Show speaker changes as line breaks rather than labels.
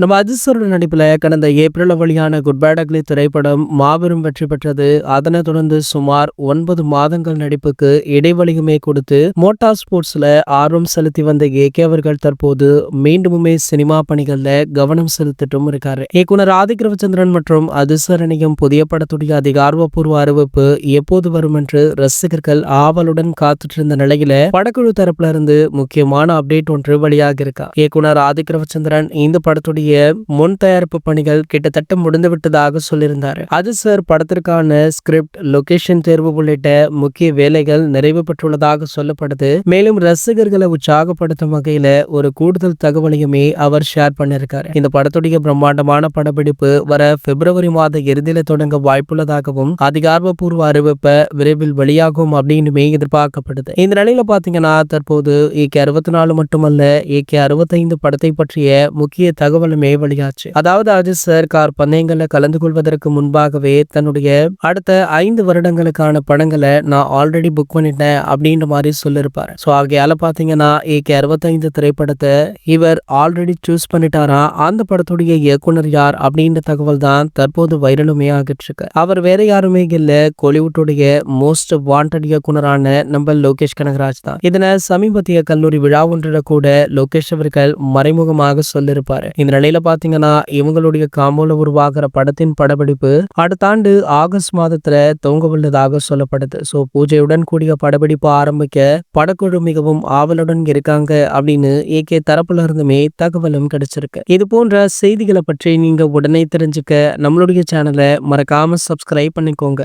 நம்ம அஜித் நடிப்புல கடந்த ஏப்ரல் வெளியான குட் பேட் அக்லி திரைப்படம் மாபெரும் வெற்றி பெற்றது. அதனைத் தொடர்ந்து சுமார் 9 மாதங்கள் நடிப்புக்கு இடைவெளியுமே கொடுத்து மோட்டார் ஸ்போர்ட்ஸ்ல ஆர்வம் செலுத்தி வந்த ஏகே அவர்கள் தற்போது மீண்டுமே சினிமா பணிகள்ல கவனம் செலுத்திட்டும் இருக்காரு. இயக்குனர் ஆதிக் ரவிச்சந்திரன் மற்றும் அஜித் இணையும் புதிய படத்துடைய அதிகாரப்பூர்வ அறிவிப்பு எப்போது வரும் என்று ரசிகர்கள் ஆவலுடன் காத்துட்டு இருந்த நிலையில படக்குழு தரப்புல இருந்து முக்கியமான அப்டேட் ஒன்று வெளியாக இருக்கா. இயக்குனர் ஆதிக் ரவிச்சந்திரன் இந்த படத்துடைய முன் தயாரிப்பு பணிகள் கிட்டத்தட்ட முடிந்து விட்டதாக சொல்லியிருந்தாரு. அது சார் படத்திற்கான ஸ்கிரிப்ட், லொகேஷன் தேர்வு உள்ளிட்ட முக்கிய வேலைகள் நிறைவு பெற்றுள்ளதாக சொல்லப்படுது. மேலும் ரசிகர்களை உற்சாகப்படுத்தும் வகையில ஒரு கூடுதல் தகவலையுமே அவர் ஷேர் பண்ணிருக்காரு. இந்த படத்துடைய பிரம்மாண்டமான படப்பிடிப்பு வர பிப்ரவரி மாத இறுதியில தொடங்க வாய்ப்புள்ளதாகவும் அதிகாரப்பூர்வ அறிவிப்பை விரைவில் வெளியாகும் அப்படின்னு எதிர்பார்க்கப்படுது. இந்த நிலையில பாத்தீங்கன்னா தற்போது ஏகே 64 மட்டுமல்ல ஏகே 65 படத்தை பற்றிய முக்கிய தகவல் வெளியாச்சு. அதாவது அஜித் சார் கார் பந்தயங்கள்ல கலந்து கொள்வதற்கு முன்பாகவே தன்னுடைய அடுத்த 5 வருடங்களுக்கான படங்களை நான் ஆல்ரெடி புக் பண்ணிட்டேன் அப்படின்ற மாதிரி சொல்லிருப்பாரு. சோ ஆகையால பாத்தீங்கன்னா ஏகே 65 திரைப்படத்தை இவர் ஆல்ரெடி சூஸ் பண்ணிட்டாரா. அந்த படத்துடைய இயக்குனர் யார் அப்படின்ற தகவல் தான் தற்போது வைரலுமே ஆகிட்டு இருக்கு. அவர் வேற யாருமே இல்ல, கோலிவுட்டுடைய மோஸ்ட் வாண்டட் இயக்குனரான நம்ம லோகேஷ் கனகராஜ் தான். இதனை சமீபத்திய கல்லூரி விழா ஒன்றில் கூட லோகேஷ் அவர்கள் மறைமுகமாக சொல்லிருப்பாரு. இந்த நிலையில பாத்தீங்கன்னா இவங்களுடைய காம்போல உருவாகிற படத்தின் படப்பிடிப்பு அடுத்த ஆண்டு ஆகஸ்ட் மாதத்துல துவங்க உள்ளதாக சொல்லப்படுது. சோ பூஜையுடன் கூடிய படப்பிடிப்பு ஆரம்பிக்க படக்குழு மிகவும் ஆவலுடன் இருக்காங்க அப்படின்னு ஏகே தரப்புல இருந்துமே தகவலும் கிடைச்சிருக்கு. இது போன்ற செய்திகளை பற்றி நீங்க உடனே தெரிஞ்சுக்க நம்மளுடைய சேனலை மறக்காம சப்ஸ்கிரைப் பண்ணிக்கோங்க.